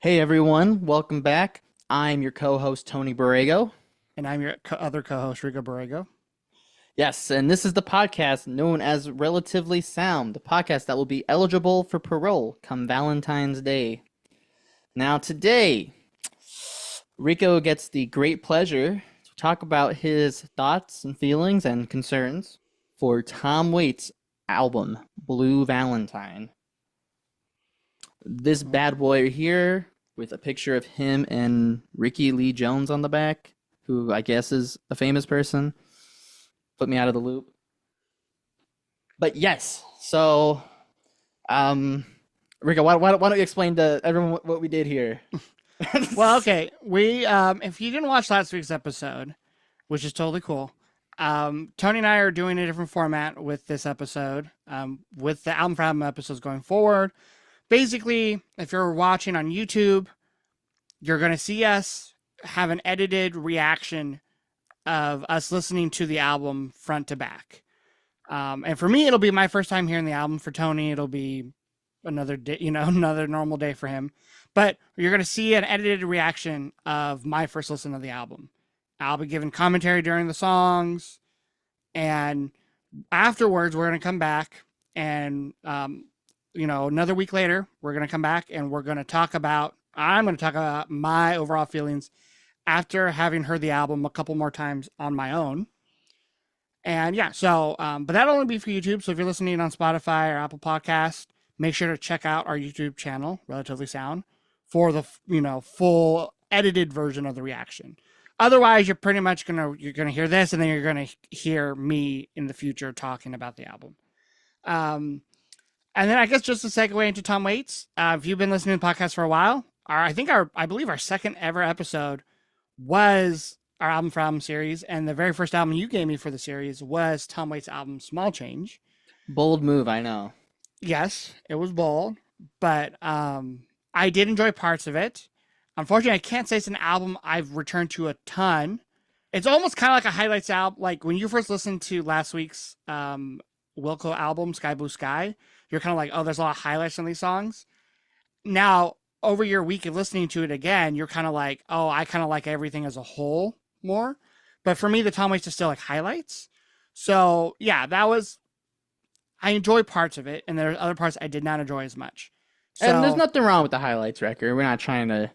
Hey everyone, welcome back. I'm your co-host Tony Borrego. And I'm your other co-host, Rico Borrego. Yes, and this is the podcast known as Relatively Sound, the podcast that will be eligible for parole come Valentine's Day. Now today, Rico gets the great pleasure to talk about his thoughts and feelings and concerns for Tom Waits' album, Blue Valentine. This bad boy here with a picture of him and Ricky Lee Jones on the back, who I guess is a famous person. Put me out of the loop. But yes, so um Rico, why don't you explain to everyone what we did here? Well, okay, we if you didn't watch last week's episode, which is totally cool, Tony and I are doing a different format with this episode, with the album for album episodes going forward. Basically, if you're watching on YouTube, you're gonna see us have an edited reaction of us listening to the album front to back. And for me, it'll be my first time hearing the album. For Tony, it'll be another day, another normal day for him. But you're going to see an edited reaction of my first listen of the album. I'll be giving commentary during the songs. And afterwards, we're going to come back and, another week later, we're going to come back and I'm going to talk about my overall feelings after having heard the album a couple more times on my own. And yeah, so, but that'll only be for YouTube. So if you're listening on Spotify or Apple Podcast, make sure to check out our YouTube channel, Relatively Sound, for the, full edited version of the reaction. Otherwise, you're pretty much you're gonna hear this, and then you're gonna hear me in the future talking about the album. And then I guess just to segue into Tom Waits, if you've been listening to the podcast for a while, I believe our second ever episode was our album for album series, and the very first album you gave me for the series was Tom Waits' album Small Change. Bold move, I know. Yes, it was bold, but I did enjoy parts of it. Unfortunately, I can't say it's an album I've returned to a ton. It's almost kind of like a highlights album. Like when you first listened to last week's Wilco album, Sky Blue Sky, you're kind of like, oh, there's a lot of highlights on these songs. Now, over your week of listening to it again, you're kind of like, oh, I kind of like everything as a whole more. But for me, the Tom Waits is still like highlights. So yeah, I enjoy parts of it, and there are other parts I did not enjoy as much. And there's So nothing wrong with the highlights record. We're not trying to,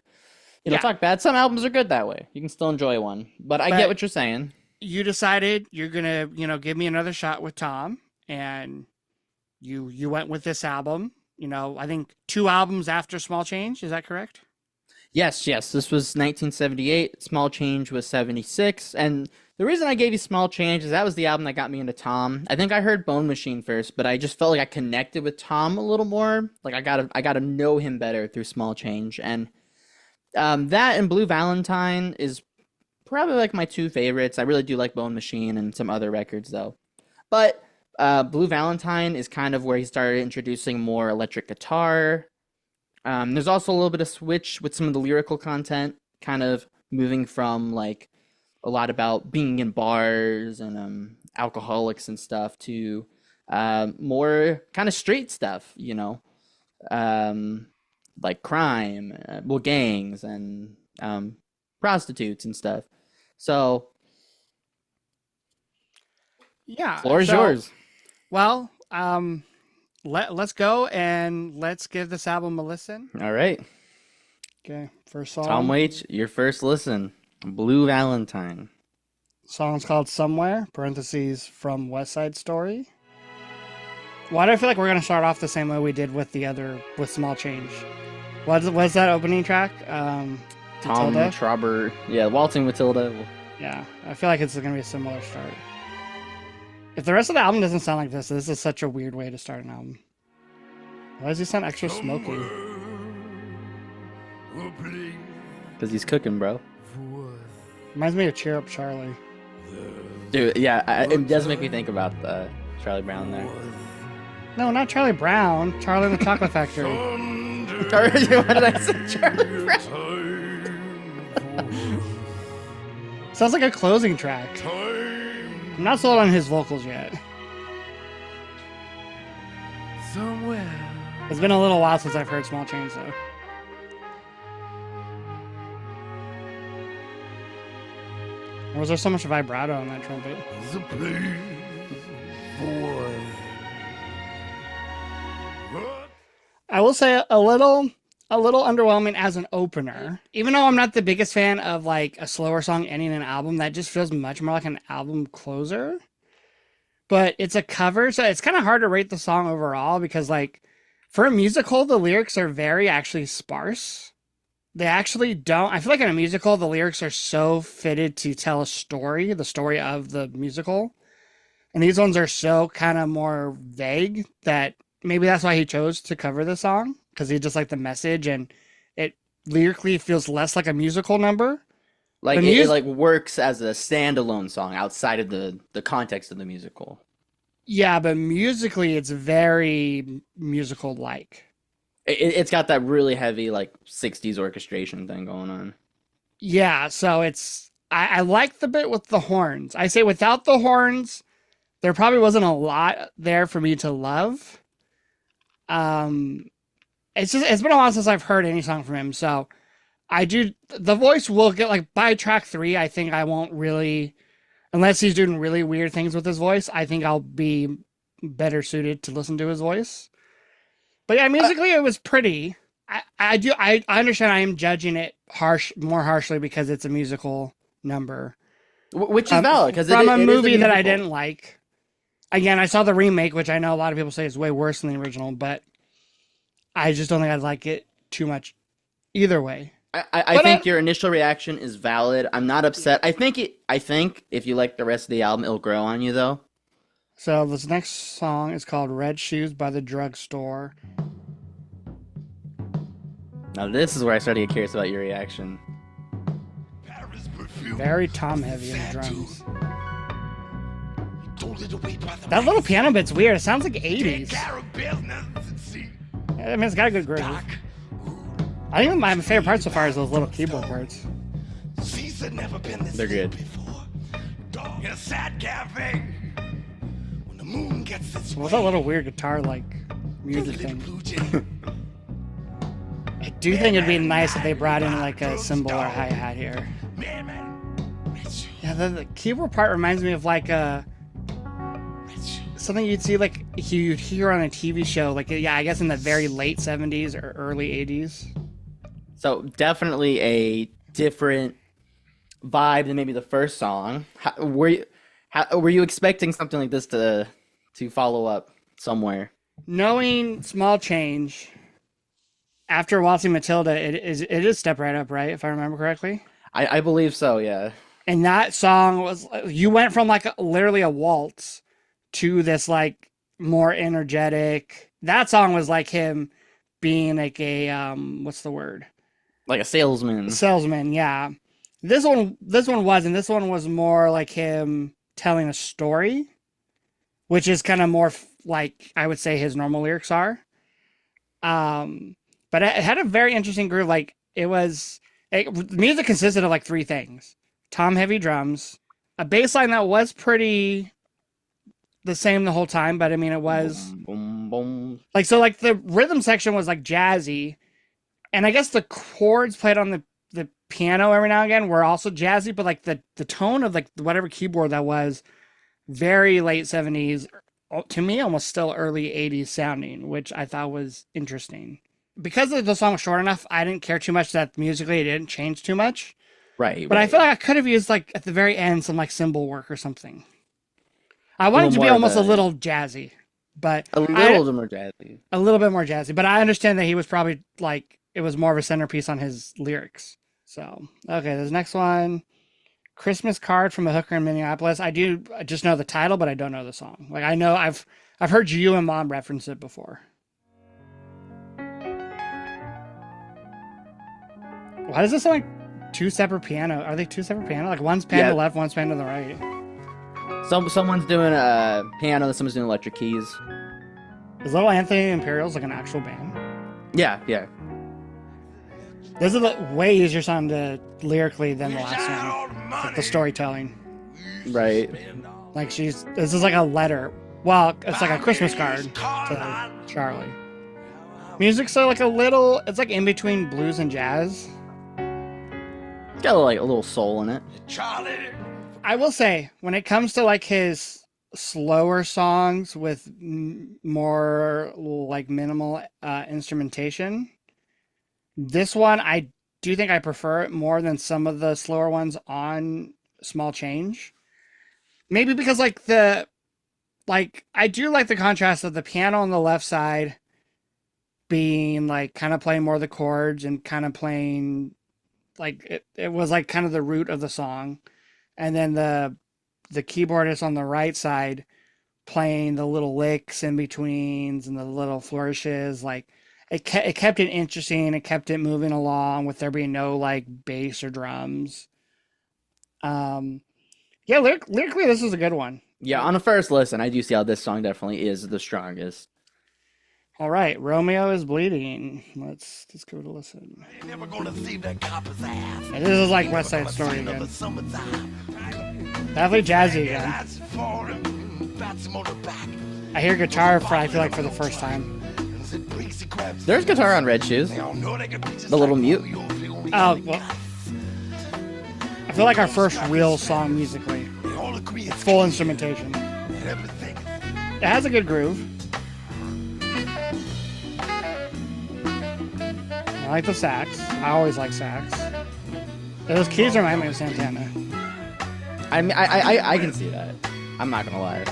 yeah, talk bad. Some albums are good that way. You can still enjoy one. But I get but what you're saying. you decided you're gonna, give me another shot with Tom, and you went with this album. I think 2 albums after Small Change. Is that correct? Yes. This was 1978. Small Change was 76. And the reason I gave you Small Change is that was the album that got me into Tom. I think I heard Bone Machine first, but I just felt like I connected with Tom a little more. Like I gotta know him better through Small Change. And that and Blue Valentine is probably like my 2 favorites. I really do like Bone Machine and some other records though. But Blue Valentine is kind of where he started introducing more electric guitar. There's also a little bit of switch with some of the lyrical content, kind of moving from like a lot about being in bars and alcoholics and stuff to more kind of straight stuff, like crime, gangs and prostitutes and stuff. So, Yeah. floor is So yours. well, let's go and let's give this album a listen. All right, Okay, first Tom song. Waits, your first listen, Blue Valentine. Song's called Somewhere, parentheses from West Side Story. Why do I feel like we're gonna start off the same way we did with Small Change? What's that opening track? Tom Matilda? Trauber, yeah, Waltzing Matilda. Yeah, I feel like it's gonna be a similar start. If the rest of the album doesn't sound like this is such a weird way to start an album. Why does he sound extra smoky? Because he's cooking, bro. Reminds me of Cheer Up Charlie. Dude, yeah, it does make me think about Charlie Brown there. No, not Charlie Brown. Charlie and the Chocolate Factory. What did I say? Charlie Brown? Sounds like a closing track. I'm not sold on his vocals yet. Somewhere. It's been a little while since I've heard Small Change, though. Was there so much vibrato on that trumpet? The place for I will say a little underwhelming as an opener. Even though I'm not the biggest fan of like a slower song ending an album, that just feels much more like an album closer. But it's a cover, so it's kind of hard to rate the song overall because like for a musical, the lyrics are very actually sparse. They actually don't. I feel like in a musical, the lyrics are so fitted to tell a story, the story of the musical. And these ones are so kind of more vague that maybe that's why he chose to cover the song because he just liked the message and it lyrically feels less like a musical number. Like The it mus- like works as a standalone song outside of the context of the musical. Yeah, but musically, it's very musical like. It's got that really heavy like 60s orchestration thing going on. Yeah, so I like the bit with the horns. I say without the horns, there probably wasn't a lot there for me to love. Um, it's been a while since I've heard any song from him, so the voice will get like by track 3. I think I won't really, unless he's doing really weird things with his voice. I think I'll be better suited to listen to his voice. But yeah, musically it was pretty. I understand I am judging it more harshly because it's a musical number. Which is valid because From a it is movie that I musical. didn't like. Again, I saw the remake, which I know a lot of people say is way worse than the original, but I just don't think I'd like it too much either way. I But think your initial reaction is valid. I'm not upset. I think if you like the rest of the album, it'll grow on you though. So this next song is called Red Shoes by the Drugstore. Now this is where I started to get curious about your reaction. Paris perfume. Very Tom heavy in the Fat drums. He told it away by the That little price. piano bit's weird. It sounds like Take 80s. care of business and see. I mean, it's got a good groove. Doc, I think my favorite part so far is those little keyboard parts. Caesar never been this They're good. before. Dog in a sad cafe. When the moon gets its What's that little weird guitar like music little thing? blue jay. I do think it'd be nice if they brought in like a cymbal or hi-hat here. Man, rich, Yeah, the keyboard part reminds me of like rich. something you'd see like you'd hear on a TV show, like yeah, I guess in the very late 70s or early 80s. So definitely a different vibe than maybe the first song. Were you expecting something like this to follow up somewhere? Knowing Small Change after Waltzing Matilda, it is Step Right Up, right? If I remember correctly. I believe so, yeah. And that song was you went from like literally a waltz to this like more energetic. That song was like him being like a what's the word? Like a salesman. Salesman, yeah. This one wasn't. This one was more like him telling a story, which is kind of more like I would say his normal lyrics are. But it had a very interesting groove. Like music consisted of like 3 things: tom heavy drums, a bass line that was pretty the same the whole time, but I mean it was Boom, boom. like so like the rhythm section was like jazzy, and I guess the chords played on the piano every now and again were also jazzy, but like the tone of like whatever keyboard that was very late 70s, to me almost still early 80s sounding, which I thought was interesting. Because the song was short enough, I didn't care too much that musically it didn't change too much. Right, But I right. feel like I could have used like at the very end some like cymbal work or something. I wanted it to be more of almost a a- little jazzy, but A little more jazzy. a little bit more jazzy. But I understand that he was probably like it was more of a centerpiece on his lyrics. So okay, this next one, Christmas Card from a Hooker in Minneapolis. I just know the title, but I don't know the song. Like I know I've heard you and Mom reference it before. Why does this sound like 2 separate piano? Are they 2 separate piano? Like one's pan to Yeah. the left, one's pan to the right. Someone's doing a piano, someone's doing electric keys. Is Little Anthony Imperials like an actual band? Yeah, yeah. This is a way easier song to lyrically than the last one. Like the storytelling. Right. Like this is like a letter. Well, it's like a Christmas card to Charlie. Music's so like it's like in between blues and jazz. It's got like a little soul in it. Charlie, I will say, when it comes to like his slower songs with more like minimal instrumentation, this one I do think I prefer it more than some of the slower ones on Small Change. Maybe because I do like the contrast of the piano on the left side being like kind of playing more of the chords and kind of playing like it was like kind of the root of the song, and then the keyboardist on the right side playing the little licks in betweens and the little flourishes. Like it kept it interesting. It kept it moving along with there being no like bass or drums. Yeah, lyrically, this is a good one. Yeah, on a first listen, I do see how this song definitely is the strongest. All right, Romeo is Bleeding. Let's give it a listen. Ain't never gonna see that copper's ass. Yeah, this is like West Side Story again. Definitely jazzy again. I hear guitar I feel like for the first time. There's guitar on Red Shoes. The little mute. Oh, well. I feel like our first real song musically. Full instrumentation. It has a good groove. I like the sax. I always like sax. Those keys remind me of Santana. I mean, I can see that. I'm not gonna lie.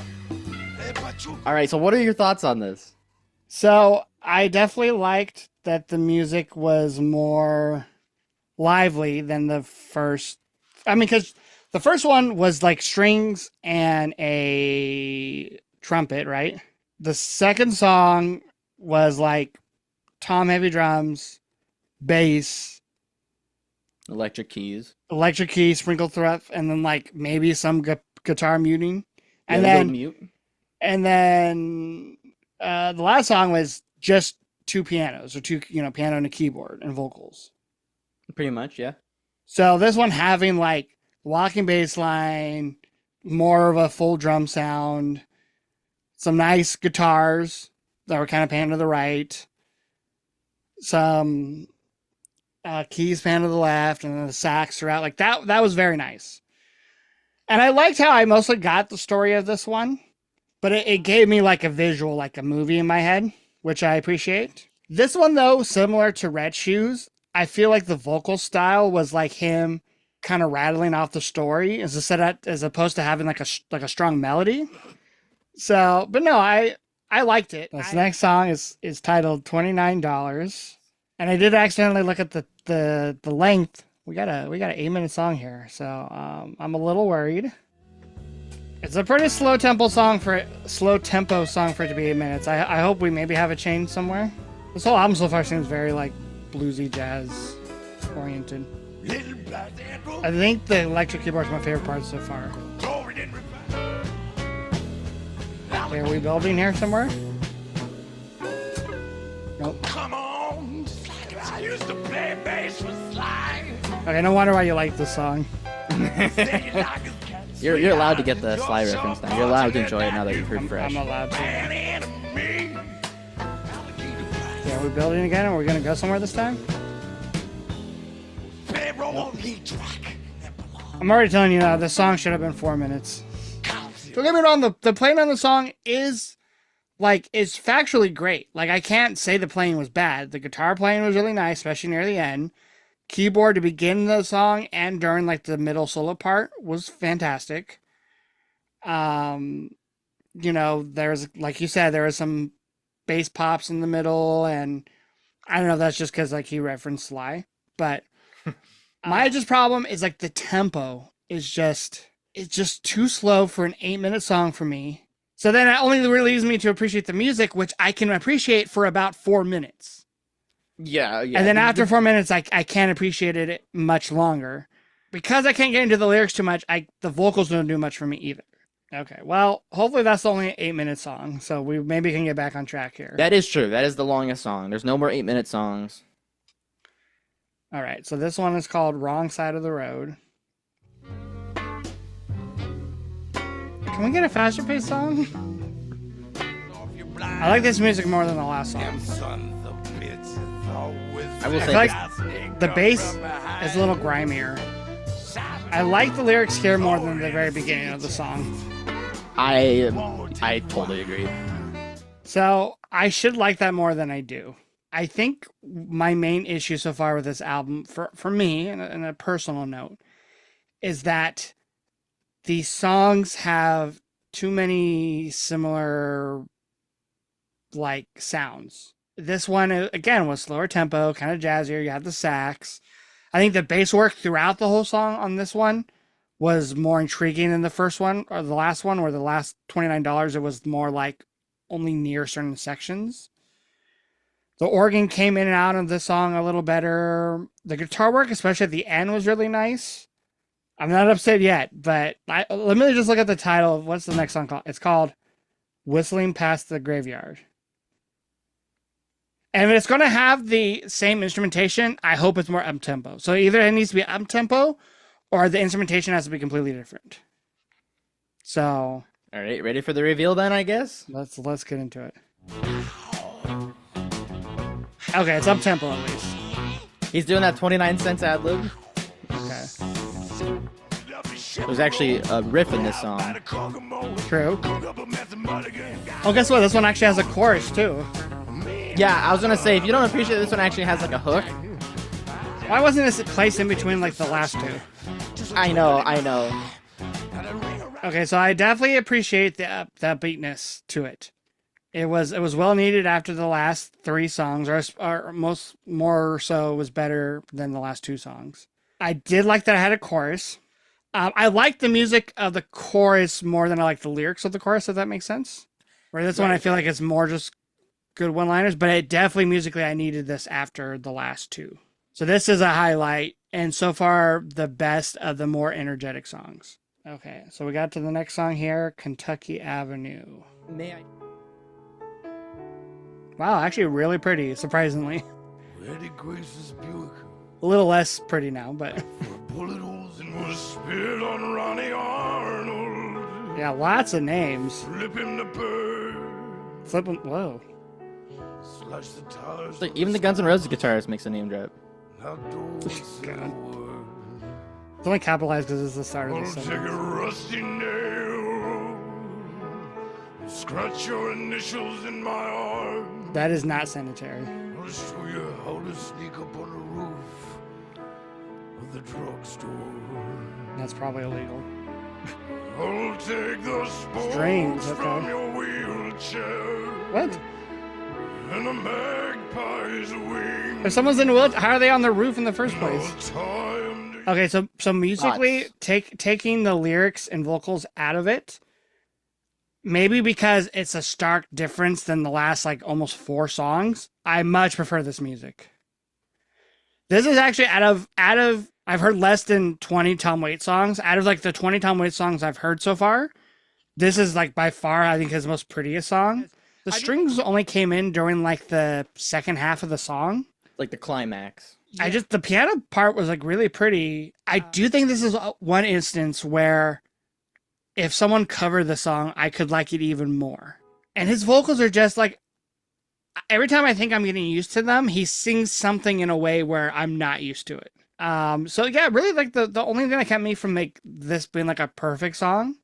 All right, so what are your thoughts on this? So I definitely liked that the music was more lively than the first. I mean, because the first one was like strings and a trumpet, right? The second song was like tom heavy drums, bass, Electric keys. electric keys sprinkled throughout, and then like maybe some guitar muting, Yeah, and the little then mute. the last song was just two pianos or two, piano and a keyboard and vocals. Pretty much, yeah. So this one having like walking bass line, more of a full drum sound, some nice guitars that were kind of panned to the right, some keys panned to the left, and then the sax throughout. Like that was very nice. And I liked how I mostly got the story of this one, but it gave me like a visual, like a movie in my head, which I appreciate. This one though, similar to Red Shoes, I feel like the vocal style was like him kind of rattling off the story as opposed to having like a strong melody. So, but no, I liked it. This next song is titled $29, and I did accidentally look at the length. We got an 8-minute song here, so I'm a little worried. It's a pretty slow tempo song for it to be 8 minutes. I hope we maybe have a change somewhere. This whole album so far seems very like bluesy jazz oriented. I think the electric keyboard's my favorite part so far. Okay, are we building here somewhere? Nope. Come on, just like I used to play bass with Sly. Okay, no wonder why you like this song. You're allowed to get the Sly reference now. You're allowed to enjoy it now that you've heard Fresh. I'm allowed to. Yeah, we're building again, and we're gonna go somewhere this time? Nope. I'm already telling you now, this song should have been 4 minutes. Don't get me wrong, the playing on the song is factually great. Like, I can't say the playing was bad. The guitar playing was really nice, especially near the end. Keyboard to begin the song and during like the middle solo part was fantastic. There's, like you said, there was some bass pops in the middle, and I don't know if that's just because like he referenced Sly, but my problem is like the tempo is just too slow for an 8-minute song for me. So then it only really leaves me to appreciate the music, which I can appreciate for about 4 minutes. Yeah. And then after 4 minutes, I can't appreciate it much longer. Because I can't get into the lyrics too much, the vocals don't do much for me either. Okay, well, hopefully that's only an 8-minute song, so we maybe can get back on track here. That is true. That is the longest song. There's no more 8-minute songs. All right, so this one is called Wrong Side of the Road. Can we get a faster paced song? I like this music more than the last song. I will I say feel like the bass is a little grimier. I like the lyrics here more than the very beginning of the song. I totally agree. So I should like that more than I do. I think my main issue so far with this album, for me, and a personal note, is that these songs have too many similar like sounds. This one again was slower tempo, kind of jazzier. You had the sax. I think the bass work throughout the whole song on this one was more intriguing than the first one or the last one, or the last $29. It was more like only near certain sections. The organ came in and out of the song a little better. The guitar work, especially at the end, was really nice. I'm not upset yet, but let me just look at the title. What's the next song called? It's called Whistling Past the Graveyard. And if it's going to have the same instrumentation, I hope it's more up-tempo. So either it needs to be up-tempo or the instrumentation has to be completely different. So... All right, ready for the reveal then, I guess? Let's get into it. Okay, it's up-tempo at least. He's doing that 29 cents ad-lib. Okay. There's actually a riff in this song. True. Oh, guess what? This one actually has a chorus, too. Yeah, I was gonna say, if you don't appreciate this one actually has like a hook. Why wasn't this placed in between like the last two? I know. Okay, so I definitely appreciate the upbeatness to it. It was well needed after the last three songs, or more so was better than the last two songs. I did like that I had a chorus. I like the music of the chorus more than I like the lyrics of the chorus, if that makes sense. Where this one I feel like it's more just good one-liners, but it definitely musically I needed this after the last two. So this is a highlight, and so far the best of the more energetic songs. Okay, so we got to the next song here, Kentucky Avenue. Wow, actually really pretty, surprisingly. A little less pretty now, but... Yeah, lots of names. Flipping, whoa. So even the Guns N' Roses guitarist makes a name drop. It's only capitalized because it's the start of the song. Take a rusty nail, scratch your initials in my arm. That is not sanitary. I'll show you how to sneak up on the roof of the drugstore. That's probably illegal. I'll take the spokes Strings, okay. from your wheelchair. What? And a magpie's wing. If someone's in a wheelchair, how are they on the roof in the first place? Okay, so musically, taking the lyrics and vocals out of it, maybe because it's a stark difference than the last like almost 4 songs, I much prefer this music. This is actually out of I've heard less than 20 Tom Waits songs. Out of like the 20 Tom Waits songs I've heard so far, this is like by far I think his most prettiest song. The strings only came in during like the second half of the song. Like the climax. Yeah. The piano part was like really pretty. I do think this is one instance where if someone covered the song, I could like it even more. And his vocals are just like, every time I think I'm getting used to them, he sings something in a way where I'm not used to it. So yeah, really like the only thing that kept me from like this being like a perfect song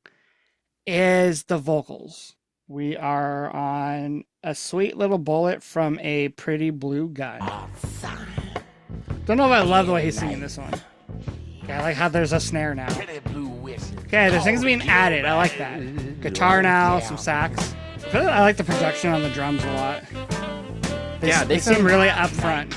is the vocals. We are on A Sweet Little Bullet from a Pretty Blue Guy. Don't know if I love the way he's singing this one. Okay, I like how there's a snare now. Okay, there's things being added. I like that. Guitar now, some sax. I like the production on the drums a lot. They seem really upfront.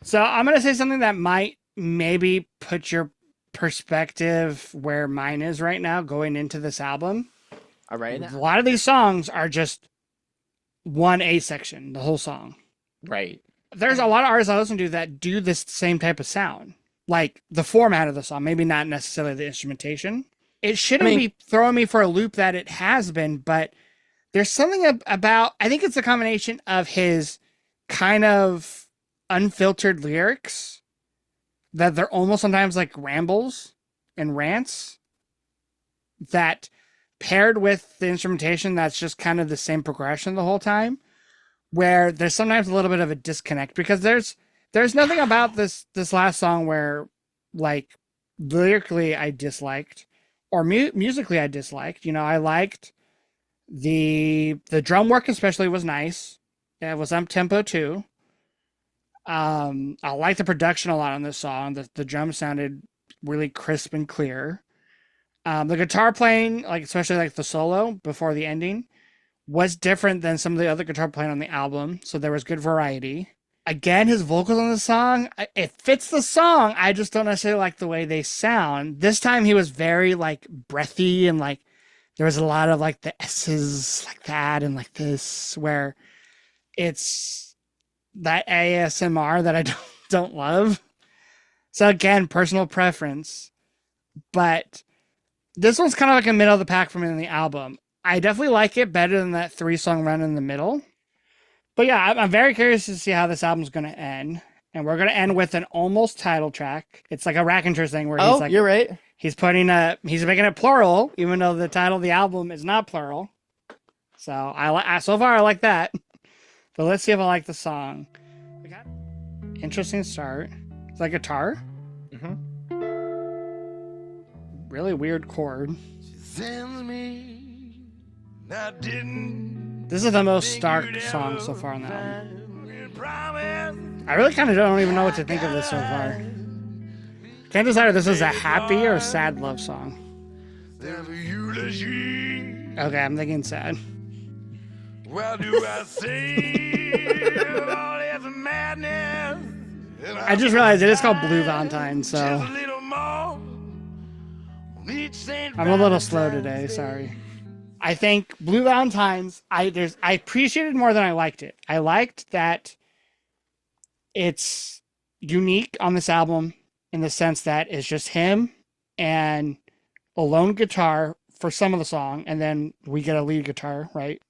So I'm going to say something that might maybe put your perspective where mine is right now going into this album. All right. A lot of these songs are just one A section, the whole song. Right. There's a lot of artists I listen to that do this same type of sound. Like the format of the song, maybe not necessarily the instrumentation. It shouldn't be throwing me for a loop that it has been, but there's something about, I think it's a combination of his kind of unfiltered lyrics that they're almost sometimes like rambles and rants that paired with the instrumentation that's just kind of the same progression the whole time, where there's sometimes a little bit of a disconnect because there's nothing about this last song where like lyrically I disliked, or musically I disliked. I liked the drum work especially was nice. It was up tempo too. I like the production a lot on this song. The drums sounded really crisp and clear. The guitar playing, like especially like the solo before the ending, was different than some of the other guitar playing on the album. So there was good variety. Again, his vocals on the song, it fits the song. I just don't necessarily like the way they sound. This time he was very like breathy and like there was a lot of like the S's like that and like this where it's that ASMR that I don't love. So again, personal preference. But this one's kind of like a middle of the pack for me in the album. I definitely like it better than that 3-song run in the middle. But yeah, I'm very curious to see how this album's going to end. And we're going to end with an almost title track. It's like a Rackenters thing where he's like, you're right. he's making it plural, even though the title of the album is not plural. So so far I like that. But let's see if I like the song. We got interesting start. Is that guitar? Mm-hmm. Really weird chord. She sends me. I didn't. This is the most stark song so far on the album. Promise. I really kind of don't even know what to think of this so far. Can't decide if this is a happy or a sad love song. There's a eulogy. Okay, I'm thinking sad. Well, do I say all this madness? I just realized it is called Blue Valentine, so Just a little more. I'm a little slow today. Sorry. I think Blue Valentines. I appreciated it more than I liked it. I liked that it's unique on this album in the sense that it's just him and a lone guitar for some of the song, and then we get a lead guitar, right?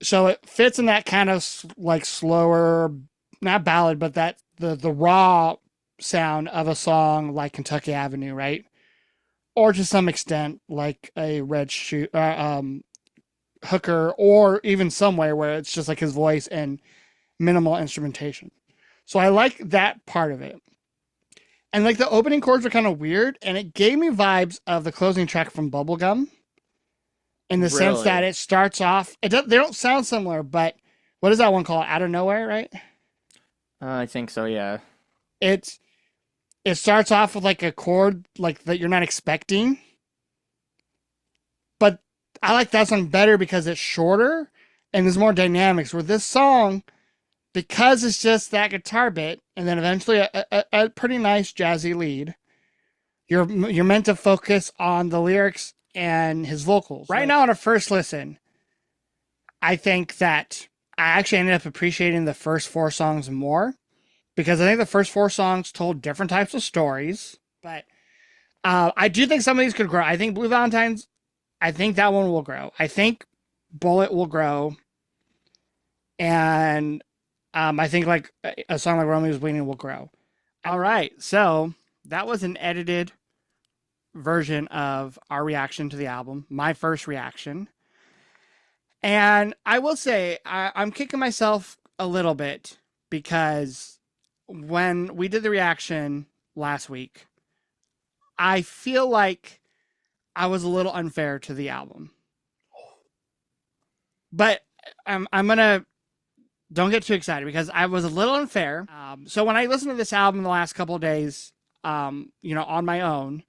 So it fits in that kind of like slower, not ballad, but that the raw sound of a song like Kentucky Avenue, right? Or to some extent like a Hooker, or even Somewhere, where it's just like his voice and minimal instrumentation. So I like that part of it. And like the opening chords are kind of weird, and it gave me vibes of the closing track from Bubblegum. In the sense Really? that it starts off, they don't sound similar, but what is that one called? Out of Nowhere, right? I think so, yeah. It starts off with like a chord like that you're not expecting. But I like that song better because it's shorter and there's more dynamics. Where this song, because it's just that guitar bit and then eventually a pretty nice jazzy lead, you're meant to focus on the lyrics and his vocals. Right now on a first listen, I think that I actually ended up appreciating the first 4 songs more, because I think the first 4 songs told different types of stories. But I do think some of these could grow. I think Blue Valentines, I think that one will grow. I think Bullet will grow. And I think like a song like Romeo's Bleeding will grow. All right. So that was an edited version of our reaction to the album, my first reaction. And I will say I'm kicking myself a little bit because when we did the reaction last week, I feel like I was a little unfair to the album. But I'm gonna, don't get too excited because I was a little unfair. So when I listened to this album the last couple of days, on my own,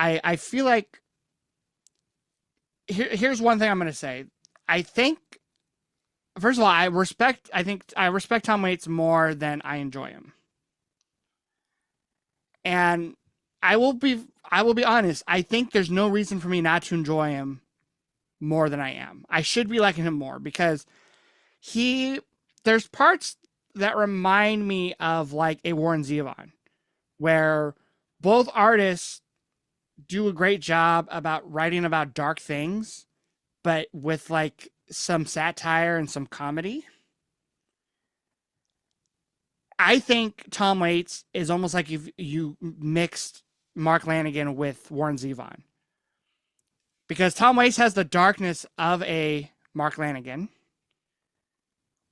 I feel like here's one thing I'm going to say. I think, first of all, I respect Tom Waits more than I enjoy him. And I will be honest. I think there's no reason for me not to enjoy him more than I am. I should be liking him more because there's parts that remind me of like a Warren Zevon, where both artists do a great job about writing about dark things, but with like some satire and some comedy. I think Tom Waits is almost like if you mixed Mark Lanigan with Warren Zevon, because Tom Waits has the darkness of a Mark Lanigan,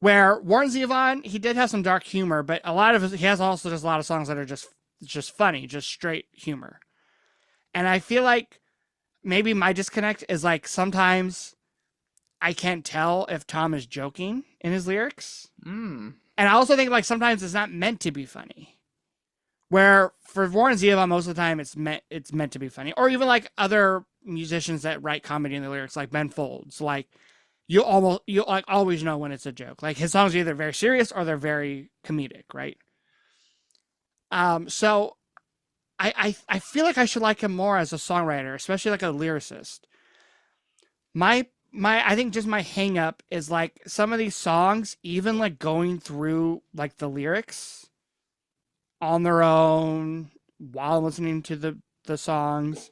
where Warren Zevon, he did have some dark humor, but he has also just a lot of songs that are just just funny, just straight humor. And I feel like maybe my disconnect is like sometimes I can't tell if Tom is joking in his lyrics. Mm. And I also think like sometimes it's not meant to be funny. Where for Warren Zevon, most of the time it's meant to be funny. Or even like other musicians that write comedy in the lyrics, like Ben Folds. Like you like always know when it's a joke. Like his songs are either very serious or they're very comedic, right? So I feel like I should like him more as a songwriter, especially like a lyricist. My I think just my hang up is like some of these songs, even like going through like the lyrics on their own while listening to the songs.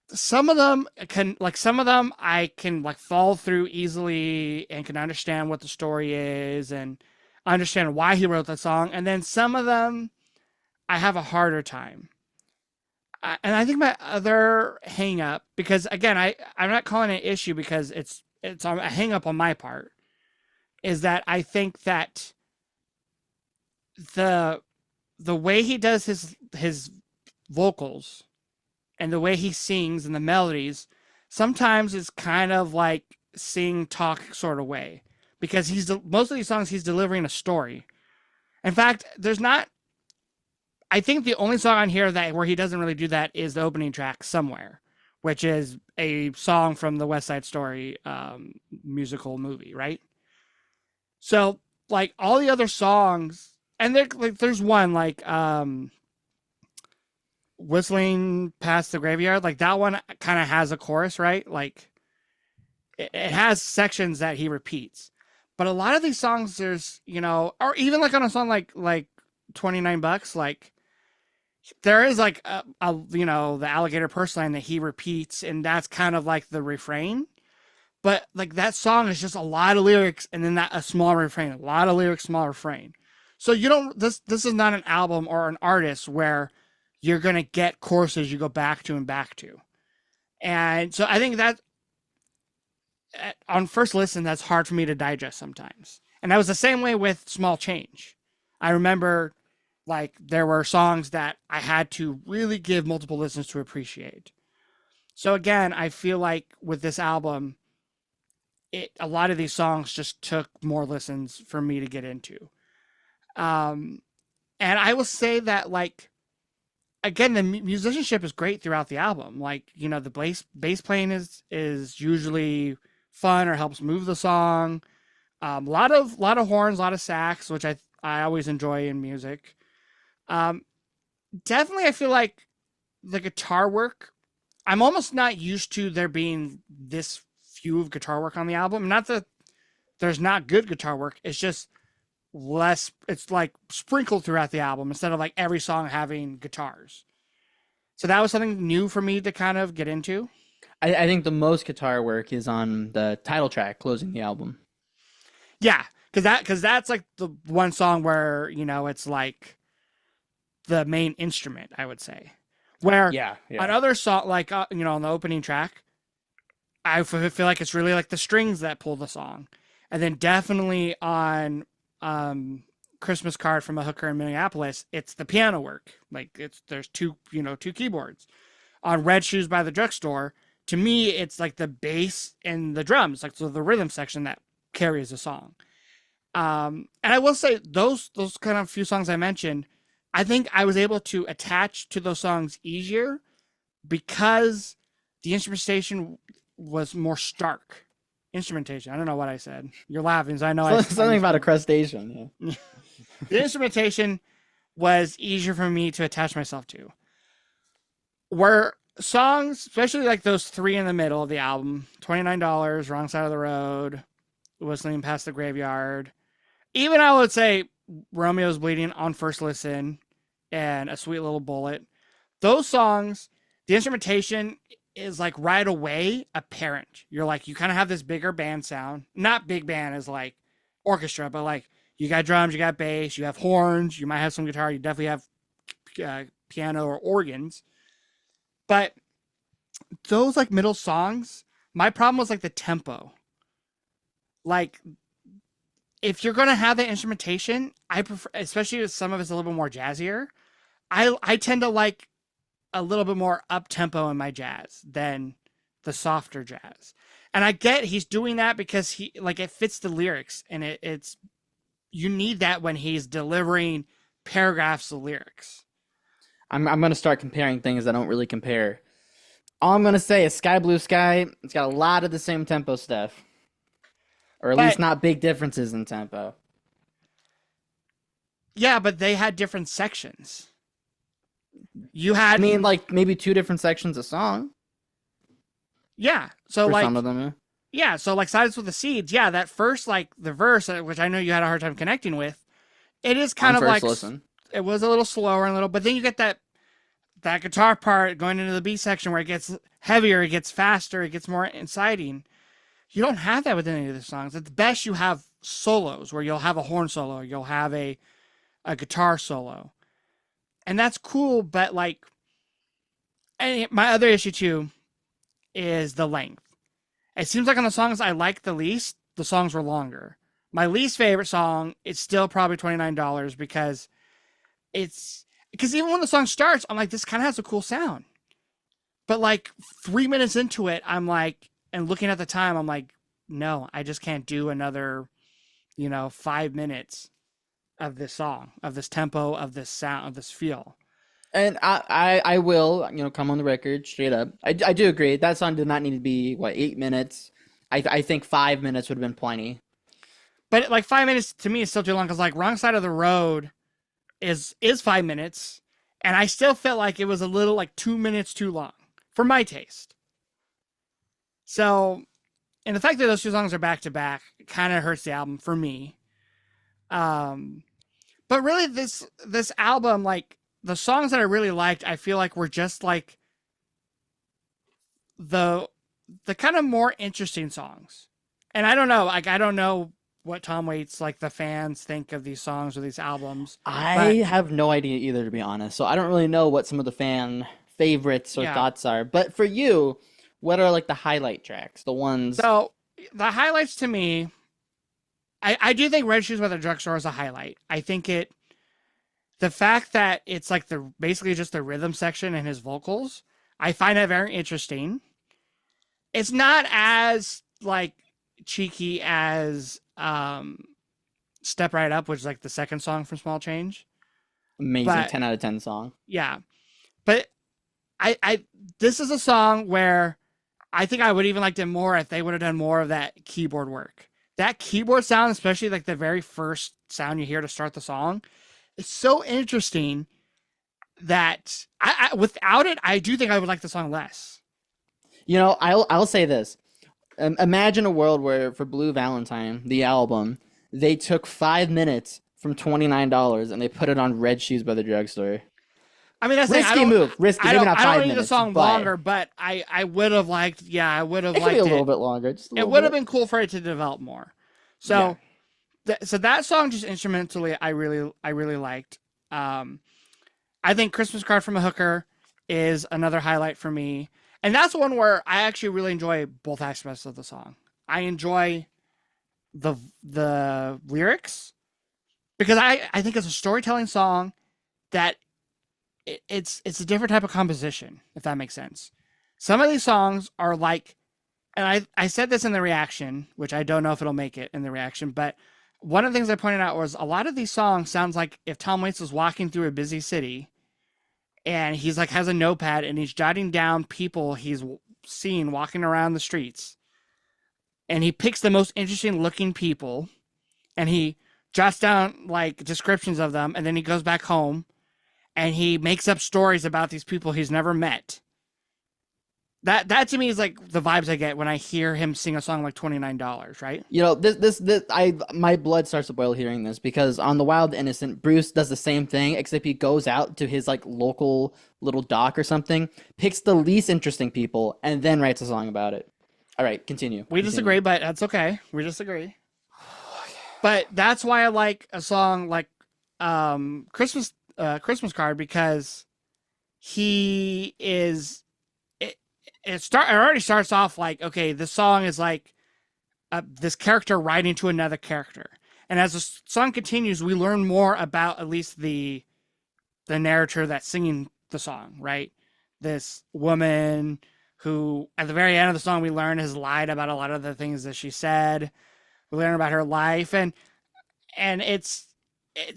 Some of them I can like fall through easily and can understand what the story is and understand why he wrote the song. And then some of them I have a harder time. And I think my other hang up, because again, I'm not calling it an issue because it's a hang up on my part, is that I think that the way he does his vocals and the way he sings and the melodies sometimes is kind of like sing talk sort of way, because most of these songs he's delivering a story. In fact, I think the only song on here where he doesn't really do that is the opening track, Somewhere, which is a song from the West Side Story musical movie, right? So like all the other songs, and there's one like Whistling Past the Graveyard, like that one kind of has a chorus, right? Like it has sections that he repeats. But a lot of these songs, there's, or even like on a song like $29, like there is like the alligator purse line that he repeats, and that's kind of like the refrain. But like that song is just a lot of lyrics and then a small refrain, a lot of lyrics, small refrain. So you don't this is not an album or an artist where you're gonna get choruses you go back to and back to. And so I think that on first listen, that's hard for me to digest sometimes. And that was the same way with Small Change. I remember like there were songs that I had to really give multiple listens to appreciate. So again, I feel like with this album, a lot of these songs just took more listens for me to get into. And I will say that like, again, the musicianship is great throughout the album. Like, the bass playing is usually fun or helps move the song. A lot of horns, a lot of sax, which I always enjoy in music. Definitely, I feel like the guitar work, I'm almost not used to there being this few of guitar work on the album. Not that there's not good guitar work. It's just less, it's like sprinkled throughout the album instead of like every song having guitars. So that was something new for me to kind of get into. I think the most guitar work is on the title track closing the album. Yeah, because that's like the one song where, it's like the main instrument, I would say. Where on other song, like, on the opening track, I feel like it's really like the strings that pull the song. And then definitely on Christmas Card from a Hooker in Minneapolis, it's the piano work. Like there's two keyboards. On Red Shoes by the Drugstore, to me, it's like the bass and the drums, like so the rhythm section that carries the song. And I will say those kind of few songs I mentioned, I think I was able to attach to those songs easier because the instrumentation was more stark. Instrumentation. I don't know what I said. You're laughing, so I know Something about a crustacean. Yeah. The instrumentation was easier for me to attach myself to. Where songs, especially like those three in the middle of the album, $29, Wrong Side of the Road, Whistling Past the Graveyard, even I would say Romeo's Bleeding on first listen, and A Sweet Little Bullet. Those songs, the instrumentation is like right away apparent. You're like, you kind of have this bigger band sound. Not big band as like orchestra, but like you got drums, you got bass, you have horns, you might have some guitar, you definitely have piano or organs. But those like middle songs, my problem was like the tempo. Like, if you're going to have that instrumentation, I prefer, especially if some of it's a little bit more jazzier, I tend to like a little bit more up tempo in my jazz than the softer jazz. And I get he's doing that because he like it fits the lyrics, and it's you need that when he's delivering paragraphs of lyrics. I'm gonna start comparing things I don't really compare. All I'm gonna say is Sky Blue Sky. It's got a lot of the same tempo stuff, or at least But not big differences in tempo. yeah, but they had different sections. You I had mean, like maybe two different sections of song yeah, so for like some of them. yeah, so like Sides with the Seeds, yeah, that first like the verse, which I know you had a hard time connecting with, it is On kind of first like listen. it was a little slower and a little, but then you get that guitar part going into the B section where it gets heavier, it gets faster, it gets more inciting. You don't have that with any of the songs. At the best, you have solos where you'll have a horn solo, you'll have a guitar solo, and that's cool. But like, and my other issue too is the length. It seems like on the songs I like the least, the songs were longer. My least favorite song is still probably $29 because even when the song starts, I'm like, this kind of has a cool sound. But like 3 minutes into it, I'm like, and looking at the time, I'm like, no, I just can't do another, 5 minutes of this song, of this tempo, of this sound, of this feel. And I will, come on the record straight up. I do agree. That song did not need to be, 8 minutes. I think 5 minutes would have been plenty. But like 5 minutes to me is still too long because like Wrong Side of the Road is 5 minutes, and I still felt like it was a little like 2 minutes too long for my taste. So, and the fact that those two songs are back to back kind of hurts the album for me. But really, this album, like the songs that I really liked, I feel like were just like the kind of more interesting songs. And I don't know, like I don't know what Tom Waits like the fans think of these songs or these albums. I have no idea either, to be honest. So I don't really know what some of the fan favorites or Yeah. thoughts are. But for you, what are like the highlight tracks? The ones. So the highlights to me, I do think Red Shoes by the Drugstore is a highlight. I think the fact that it's like basically just the rhythm section and his vocals, I find that very interesting. It's not as like cheeky as Step Right Up, which is like the second song from Small Change. Amazing but- 10 out of 10 song. Yeah. But I this is a song where I think I would even liked it more if they would have done more of that keyboard work. That keyboard sound, especially like the very first sound you hear to start the song, is so interesting that I without it, I do think I would like the song less. I'll say this. Imagine a world where for Blue Valentine, the album, they took 5 minutes from $29 and they put it on Red Shoes by the Drugstore. I mean, that's Risky move. Risky. Maybe not I 5 don't need minutes. the song but longer, but I would have liked. Yeah, I would have it could liked be a it. little bit longer. Just a It little would have bit. been cool for it to develop more. So, so that song just instrumentally, I really liked. I think Christmas Card from a Hooker is another highlight for me, and that's one where I actually really enjoy both aspects of the song. I enjoy the lyrics because I think it's a storytelling song that it's a different type of composition, if that makes sense. Some of these songs are like, and I said this in the reaction, which I don't know if it'll make it in the reaction, but one of the things I pointed out was a lot of these songs sounds like if Tom Waits was walking through a busy city and he's like has a notepad and he's jotting down people he's seen walking around the streets, and he picks the most interesting looking people and he jots down like descriptions of them, and then he goes back home and he makes up stories about these people he's never met. That to me is like the vibes I get when I hear him sing a song like $29, right? My blood starts to boil hearing this because on The Wild Innocent, Bruce does the same thing, except he goes out to his like local little dock or something, picks the least interesting people, and then writes a song about it. All right, continue. We disagree, but that's okay. We disagree. But that's why I like a song like Christmas Card, because he is it already starts off like, okay, this song is like this character writing to another character, and as the song continues, we learn more about at least the the narrator that's singing the song, right? This woman who, at the very end of the song, we learn has lied about a lot of the things that she said. We learn about her life, and it's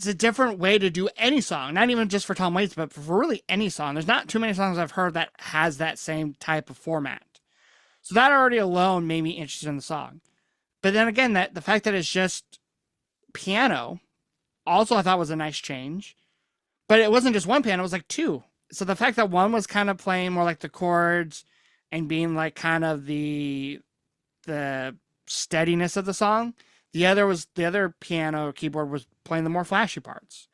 a different way to do any song, not even just for Tom Waits, but for really any song. There's not too many songs I've heard that has that same type of format. So that already alone made me interested in the song. But then again, that the fact that it's just piano also I thought was a nice change. But it wasn't just one piano, it was like two. So the fact that one was kind of playing more like the chords and being like kind of the steadiness of the song, the other piano or keyboard was playing the more flashy parts.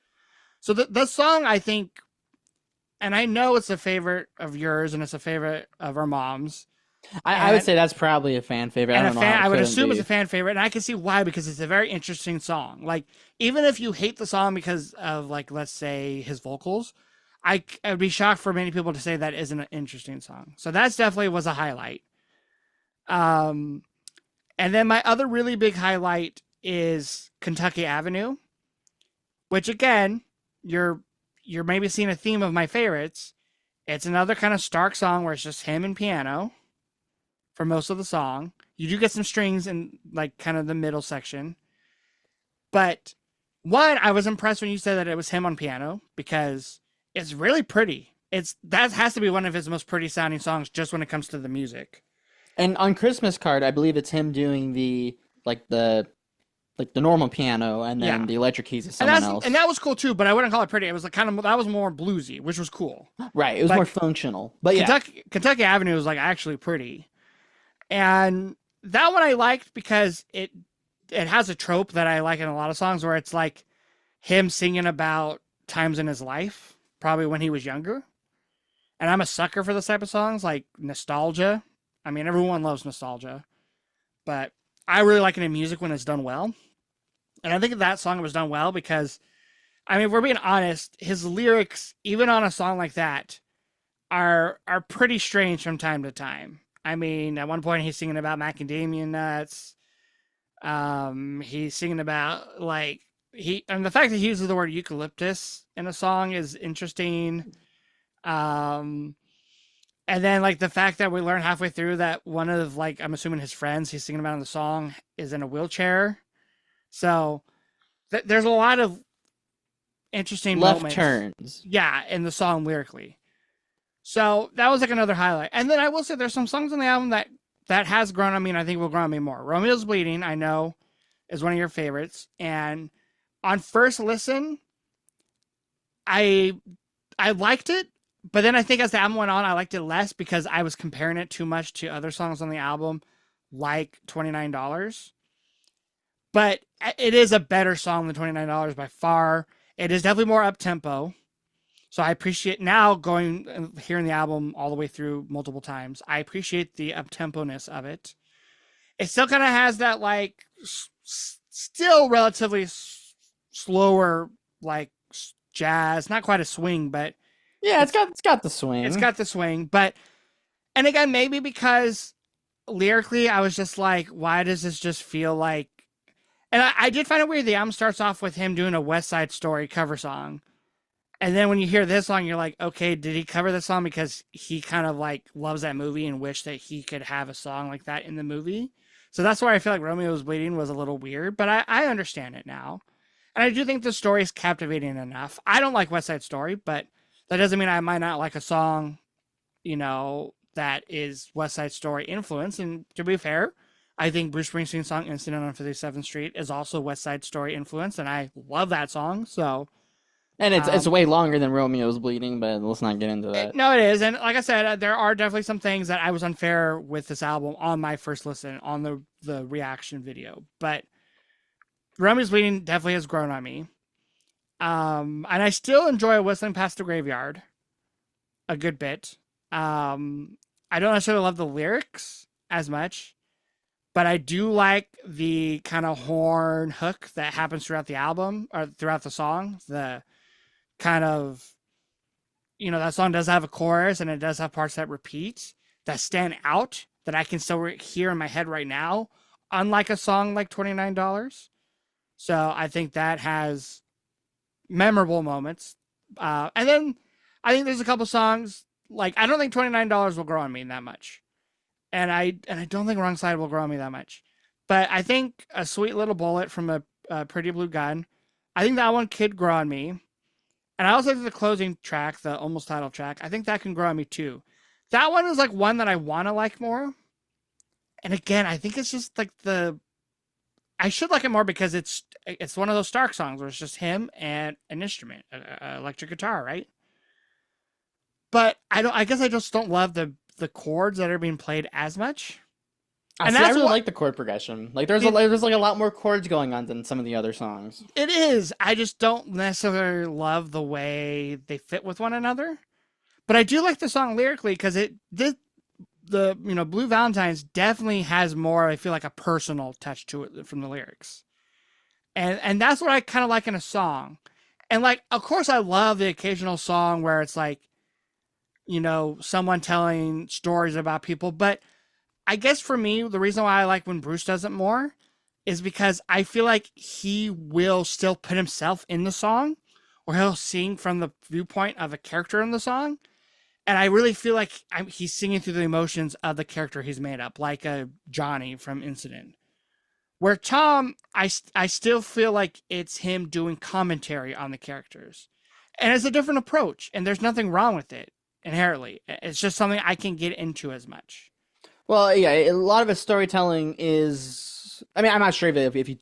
So the song, I think, and I know it's a favorite of yours and it's a favorite of our mom's. I would say that's probably a fan favorite. I And don't know how it I would couldn't assume it's be. a fan favorite, and I can see why, because it's a very interesting song. Like, even if you hate the song because of, like, let's say his vocals, I'd be shocked for many people to say that isn't an interesting song. So that's definitely was a highlight. And then my other really big highlight is Kentucky Avenue, which again, you're maybe seeing a theme of my favorites. It's another kind of stark song where it's just him and piano for most of the song. You do get some strings in like kind of the middle section. But one, I was impressed when you said that it was him on piano because it's really pretty. That has to be one of his most pretty sounding songs just when it comes to the music. And on Christmas Card, I believe it's him doing the normal piano, and then Yeah. the electric keys is someone else. And that was cool too, but I wouldn't call it pretty. It was like kind of that was more bluesy, which was cool. Right, it was Like, more functional. But yeah, Kentucky Avenue was like actually pretty. And that one I liked because it has a trope that I like in a lot of songs where it's like him singing about times in his life, probably when he was younger. And I'm a sucker for this type of songs, like nostalgia. I mean, everyone loves nostalgia, but I really like it in music when it's done well. And I think that song was done well because, I mean, if we're being honest, his lyrics, even on a song like that, are pretty strange from time to time. I mean, at one point he's singing about macadamia nuts. He's singing about like and the fact that he uses the word eucalyptus in a song is interesting. And then like the fact that we learn halfway through that one of like I'm assuming his friends he's singing about in the song is in a wheelchair. So there's a lot of interesting left moments. turns. Yeah, in the song lyrically. So that was like another highlight. And then I will say there's some songs on the album that has grown on me, and I think will grow on me more. Romeo's Bleeding, I know, is one of your favorites. And on first listen, I liked it, but then I think as the album went on, I liked it less because I was comparing it too much to other songs on the album, like $29. But it is a better song than $29 by far. It is definitely more up tempo. So I appreciate now going and hearing the album all the way through multiple times. I appreciate the up-tempo-ness of it. It still kind of has that like still relatively slower like jazz, not quite a swing, but Yeah, it's got the swing. it's got the swing. But and again, maybe because lyrically, I was just like, why does this just feel like? And I did find it weird. The album starts off with him doing a West Side Story cover song. And then when you hear this song, you're like, okay, did he cover this song because he kind of like loves that movie and wish that he could have a song like that in the movie? So that's why I feel like Romeo's Bleeding was a little weird, but I understand it now. And I do think the story is captivating enough. I don't like West Side Story, but that doesn't mean I might not like a song, that is West Side Story influence. And to be fair, I think Bruce Springsteen's song Incident on 57th Street is also West Side Story influence, and I love that song. So And it's way longer than Romeo's Bleeding, but let's not get into that. no, it is. And like I said, there are definitely some things that I was unfair with this album on my first listen on the reaction video. But Romeo's Bleeding definitely has grown on me. And I still enjoy Whistling Past the Graveyard a good bit. I don't necessarily love the lyrics as much, but I do like the kind of horn hook that happens throughout the album or throughout the song. The kind of, that song does have a chorus and it does have parts that repeat that stand out that I can still hear in my head right now, unlike a song like $29. So I think that has memorable moments. And then I think there's a couple songs like I don't think $29 will grow on me that much, and I don't think Wrong Side will grow on me that much, but I think a Sweet Little Bullet from a Pretty Blue Gun, I think that one could grow on me, and I also think the closing track, the almost title track, I think that can grow on me too. That one is like one that I want to like more, and again, I think it's just like I should like it more because it's one of those Stark songs where it's just him and an instrument, electric guitar, right? But I guess I just don't love the chords that are being played as much. And I that's really what like the chord progression. Like there's like a lot more chords going on than some of the other songs. it is. I just don't necessarily love the way they fit with one another. But I do like the song lyrically because the Blue Valentines definitely has more, I feel like, a personal touch to it from the lyrics. And that's what I kind of like in a song. And like, of course I love the occasional song where it's like, someone telling stories about people, but I guess for me, the reason why I like when Bruce does it more is because I feel like he will still put himself in the song, or he'll sing from the viewpoint of a character in the song. And I really feel like he's singing through the emotions of the character he's made up, like a Johnny from Incident. Where Tom, I still feel like it's him doing commentary on the characters. And it's a different approach, and there's nothing wrong with it inherently. It's just something I can get into as much. Well, yeah, a lot of his storytelling is. I mean, I'm not sure if you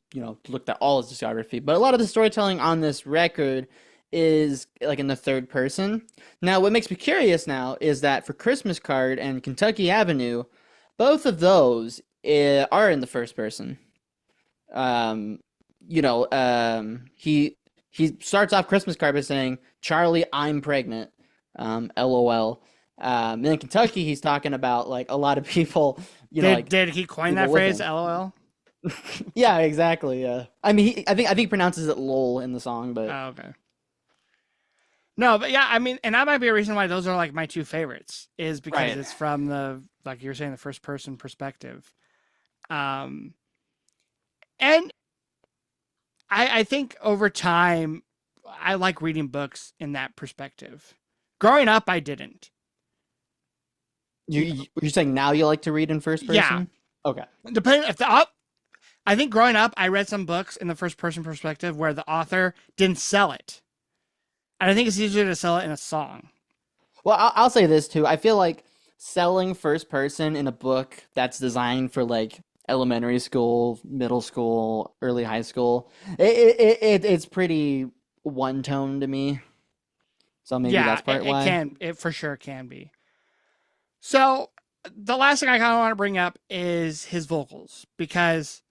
looked at all his discography, but a lot of the storytelling on this record is like in the third person. Now, what makes me curious now is that for Christmas Card and Kentucky Avenue, both of those are in the first person. Um, he starts off Christmas Card by saying, "Charlie, I'm pregnant." LOL. And in Kentucky, he's talking about like a lot of people, Did he coin that people with phrase, him. LOL? Yeah, exactly. Yeah. I mean, I think he pronounces it lol in the song, but Oh, okay. No, but yeah, I mean, and that might be a reason why those are like my two favorites, is because Right. it's from like you were saying, the first person perspective. Um, and I think over time, I like reading books in that perspective. Growing up, I didn't. you're saying now you like to read in first Yeah. person? Okay. Depending if I think growing up, I read some books in the first person perspective where the author didn't sell it. And I think it's easier to sell it in a song. Well, I'll say this too. I feel like selling first person in a book that's designed for like elementary school, middle school, early high school, it's pretty one tone to me. So maybe Yeah, that's part why. it for sure can be. So the last thing I kind of want to bring up is his vocals, because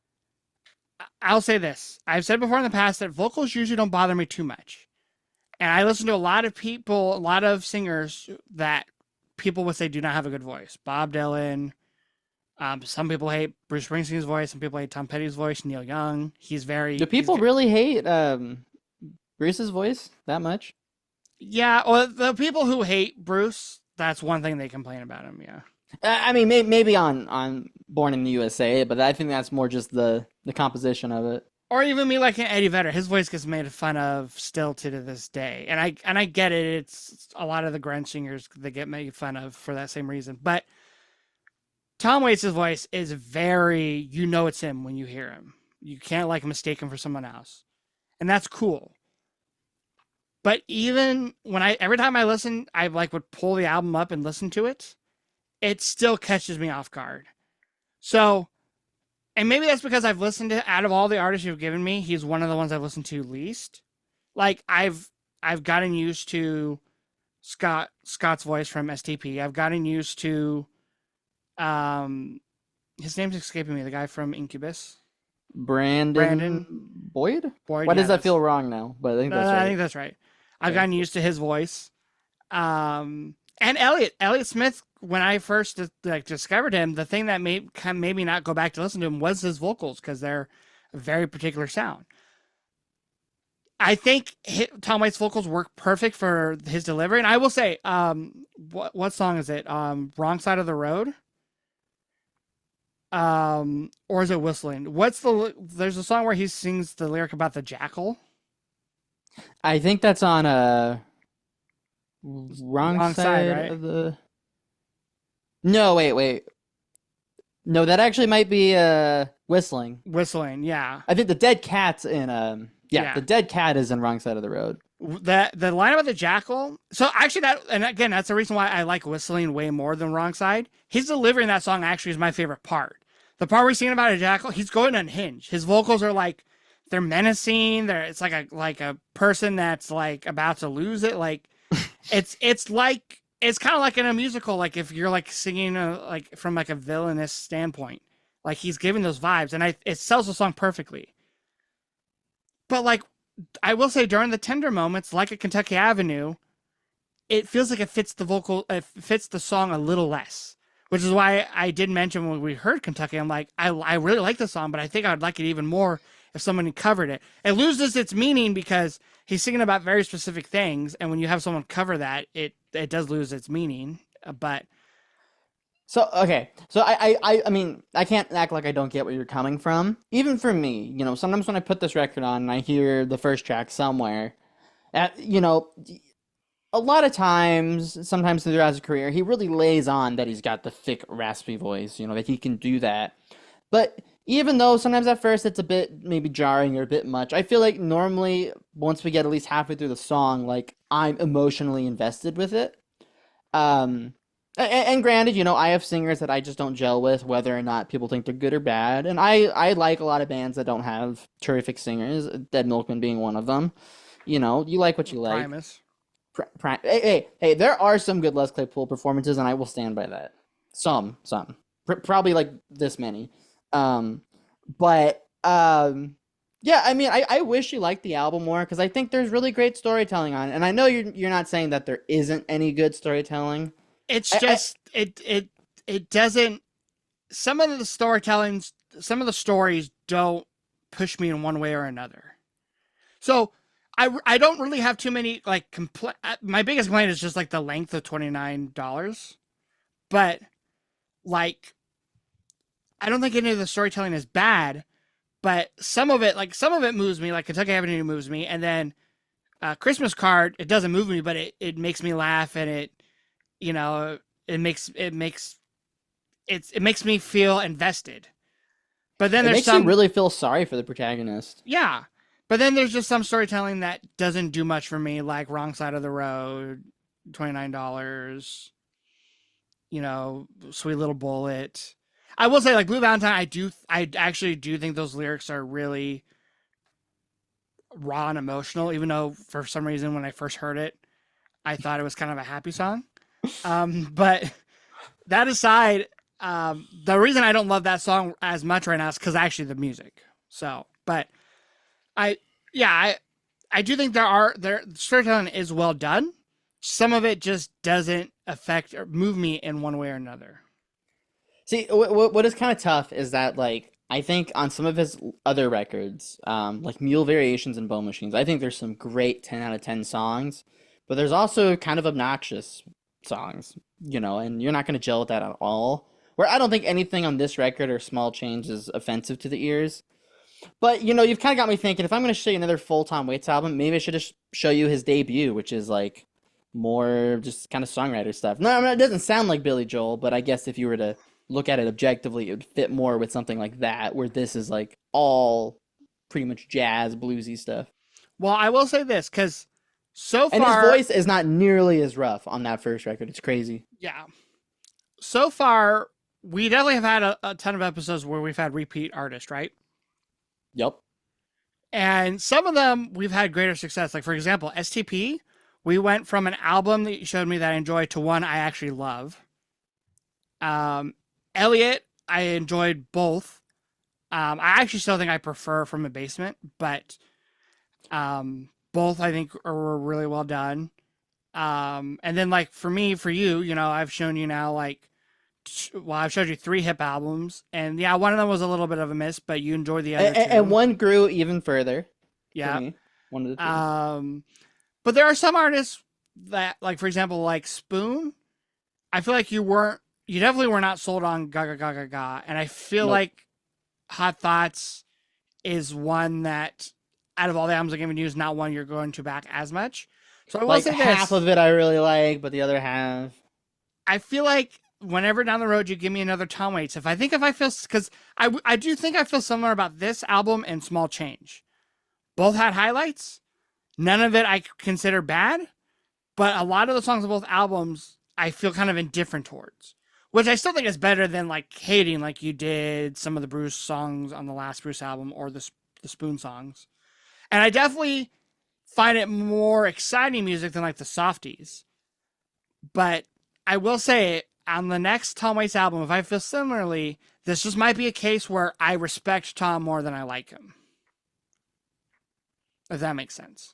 I'll say this. I've said before in the past that vocals usually don't bother me too much. And I listen to a lot of people, a lot of singers that people would say do not have a good voice. Bob Dylan. Some people hate Bruce Springsteen's voice. Some people hate Tom Petty's voice. Neil Young. Do people really hate Bruce's voice that much? Yeah, well, the people who hate Bruce, that's one thing they complain about him. Yeah. I mean, maybe on Born in the USA, but I think that's more just the composition of it. Or even me liking Eddie Vedder. His voice gets made fun of still to this day, and I get it. It's a lot of the grunge singers that get made fun of for that same reason. But Tom Waits' voice is very, it's him when you hear him. You can't like mistake him for someone else, and that's cool. But even when every time I listen, I like would pull the album up and listen to it. It still catches me off guard. So, and maybe that's because I've listened to, out of all the artists you've given me, he's one of the ones I've listened to least. Like I've gotten used to Scott's voice from STP. I've gotten used to his name's escaping me, the guy from Incubus. Brandon Boyd? Boyd. Why Yeah, does that feel wrong now? But I think that's right. I think that's right. I've gotten used to his voice. And Elliott Smith, when I first discovered him, the thing that made me not go back to listen to him was his vocals, because they're a very particular sound. I think Tom Waits' vocals work perfect for his delivery, and I will say, what song is it? Wrong Side of the Road. Or is it Whistling? There's a song where he sings the lyric about the jackal. I think that's on Wrong Wrong side, side right? of the. No, wait. No, that actually might be whistling. Whistling, yeah. I think the dead cat's in yeah, the Yeah. dead cat is in wrong side of the road. The line about the jackal. So actually, that and again, that's the reason why I like whistling way more than Wrong Side. His delivery in that song actually is my favorite part. The part we're singing about a jackal, he's going unhinged. His vocals are like they're menacing. It's like a person that's like about to lose it. Like it's kind of like in a musical. Like if you're like singing like from like a villainous standpoint, like he's giving those vibes, and it sells the song perfectly. But like I will say during the tender moments, like at Kentucky Avenue, it feels like it fits the song a little less. Which is why I did mention when we heard Kentucky, I'm like, I really like the song, but I think I would like it even more if someone covered it. It loses its meaning because he's singing about very specific things, and when you have someone cover that, it does lose its meaning. But So okay, so I mean I can't act like I don't get where you're coming from. Even for me, sometimes when I put this record on and I hear the first track somewhere, at a lot of times, sometimes throughout his career, he really lays on that he's got the thick, raspy voice, that he can do that. But even though sometimes at first it's a bit maybe jarring or a bit much, I feel like normally once we get at least halfway through the song, like I'm emotionally invested with it. Um, and granted, I have singers that I just don't gel with, whether or not people think they're good or bad. And I like a lot of bands that don't have terrific singers, Dead Milkman being one of them. You like what you like. Primus. Hey, there are some good Les Claypool performances, and I will stand by that. Some. Probably like this many. Um, but yeah, I mean, I wish you liked the album more because I think there's really great storytelling on it. And I know you're not saying that there isn't any good storytelling. It's just it doesn't. Some of the storytellings, some of the stories don't push me in one way or another. So I don't really have too many like my biggest complaint is just like the length of $29, but like I don't think any of the storytelling is bad, but some of it moves me, like Kentucky Avenue moves me, and then Christmas Card, it doesn't move me, but it makes me laugh, and you know it makes me feel invested. But then It there's makes you some really feel sorry for the protagonist. yeah. But then there's just some storytelling that doesn't do much for me, like Wrong Side of the Road, $29, Sweet Little Bullet. I will say, like Blue Valentine, I actually do think those lyrics are really raw and emotional, even though for some reason when I first heard it, I thought it was kind of a happy song. But that aside, the reason I don't love that song as much right now is because actually the music. So, but I, yeah, I do think their storytelling is well done. Some of it just doesn't affect or move me in one way or another. See, what is kind of tough is that like I think on some of his other records, like Mule Variations and Bone Machines, I think there's some great 10 out of 10 songs, but there's also kind of obnoxious songs, and you're not going to gel with that at all. Where I don't think anything on this record or Small Change is offensive to the ears. But you've kind of got me thinking if I'm going to show you another full Tom Waits album, maybe I should just show you his debut, which is like more just kind of songwriter stuff. No, I mean, it doesn't sound like Billy Joel, but I guess if you were to look at it objectively, it would fit more with something like that, where this is like all pretty much jazz, bluesy stuff. Well, I will say this because so And his far, voice is not nearly as rough on that first record. It's crazy. yeah, so far we definitely have had a ton of episodes where we've had repeat artists, right? Yep. And some of them we've had greater success. Like for example, STP, we went from an album that you showed me that I enjoyed to one I actually love. Elliot, I enjoyed both. I actually still think I prefer From a Basement, but both I think were really well done. And then like for me, for you, I've shown you now I've showed you 3 hip albums, and yeah, one of them was a little bit of a miss, but you enjoyed the other two. And one grew even further. Yeah. For me. One of the two. But there are some artists that, like for example, like Spoon. I feel like you definitely were not sold on Gaga Gaga Gaga, and I feel Nope. like Hot Thoughts is one that, out of all the albums I've given you, is not one you're going to back as much. So I will Like say half this. of it I really like, but the other half. I feel like whenever down the road you give me another Tom Waits, if I feel, because I do think I feel similar about this album and Small Change. Both had highlights. None of it I consider bad, but a lot of the songs of both albums I feel kind of indifferent towards, which I still think is better than like hating like you did some of the Bruce songs on the last Bruce album or the Spoon songs. And I definitely find it more exciting music than like the softies. But I will say on the next Tom Waits album, if I feel similarly, this just might be a case where I respect Tom more than I like him. If that makes sense.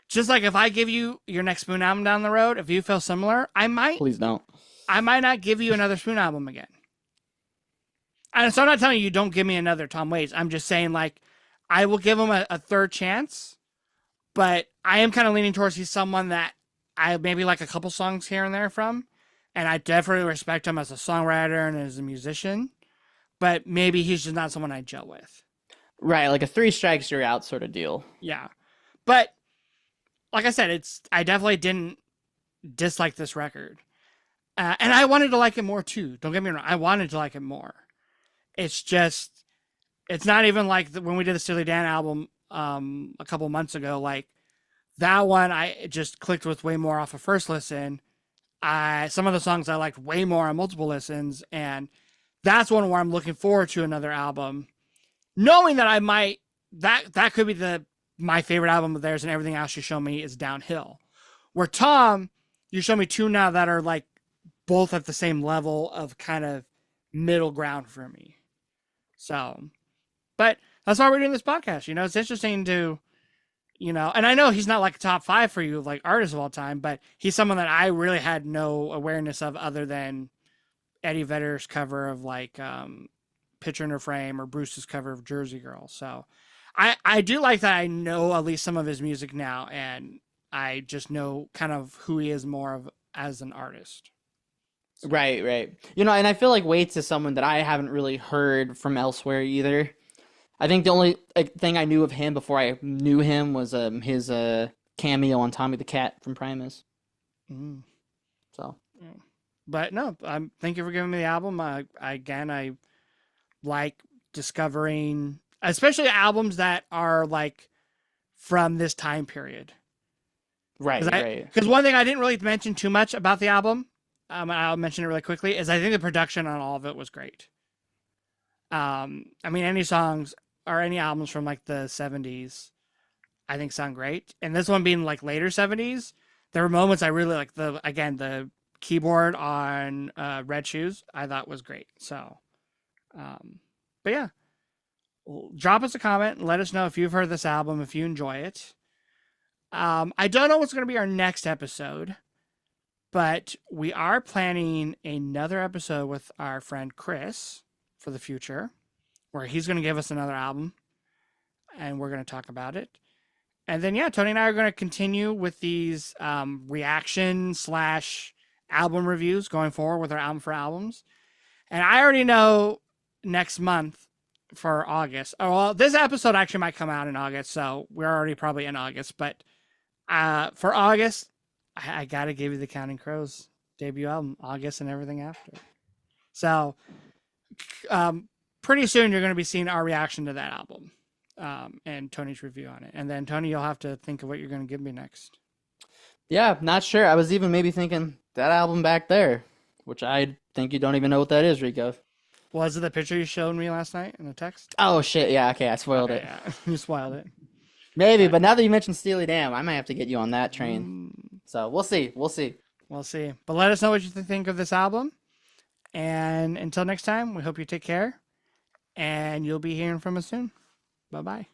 Just like if I give you your next Spoon album down the road, if you feel similar, Please don't. I might not give you another Spoon album again. And so I'm not telling you don't give me another Tom Waits. I'm just saying like I will give him a third chance, but I am kind of leaning towards he's someone that I maybe like a couple songs here and there from, and I definitely respect him as a songwriter and as a musician, but maybe he's just not someone I gel with. Right, like a three strikes you're out sort of deal. Yeah. But like I said, I definitely didn't dislike this record. And I wanted to like it more too. Don't get me wrong. I wanted to like it more. It's just, it's not even like when we did the Steely Dan album a couple months ago. Like that one, I just clicked with way more off of first listen. Some of the songs I liked way more on multiple listens, and that's one where I'm looking forward to another album, knowing that I might that could be my favorite album of theirs, and everything else you show me is downhill. Where Tom, you show me two now that are like both at the same level of kind of middle ground for me. So, but that's why we're doing this podcast. It's interesting to, and I know he's not like top 5 for you, like artists of all time, but he's someone that I really had no awareness of other than Eddie Vedder's cover of like Picture in Her Frame or Bruce's cover of Jersey Girl. So I do like that I know at least some of his music now, and I just know kind of who he is more of as an artist. Right, right. And I feel like Waits is someone that I haven't really heard from elsewhere either. I think the only thing I knew of him before I knew him was his cameo on Tommy the Cat from Primus. Mm. So, but no, thank you for giving me the album. I like discovering, especially albums that are like from this time period. right, right. Because one thing I didn't really mention too much about the album, I'll mention it really quickly, is I think the production on all of it was great. I mean, any songs or any albums from like the 70s, I think sound great. And this one being like later 70s, there were moments I really like. The keyboard on Red Shoes, I thought was great. So, but yeah, drop us a comment and let us know if you've heard this album, if you enjoy it. I don't know what's going to be our next episode, but we are planning another episode with our friend Chris for the future, where he's going to give us another album and we're going to talk about it. And then, yeah, Tony and I are going to continue with these reaction / album reviews going forward with our album for albums. And I already know next month for August. Oh, well, this episode actually might come out in August, so we're already probably in August. But for August, I got to give you the Counting Crows debut album, August and everything after. So pretty soon you're going to be seeing our reaction to that album and Tony's review on it. And then, Tony, you'll have to think of what you're going to give me next. Yeah, not sure. I was even maybe thinking that album back there, which I think you don't even know what that is, Rico. Was it the picture you showed me last night in the text? Oh, shit. Yeah, okay. I spoiled it. Yeah. You spoiled it. Maybe, but now that you mentioned Steely Dan, I might have to get you on that train. So we'll see. We'll see. We'll see. But let us know what you think of this album. And until next time, we hope you take care. And you'll be hearing from us soon. Bye-bye.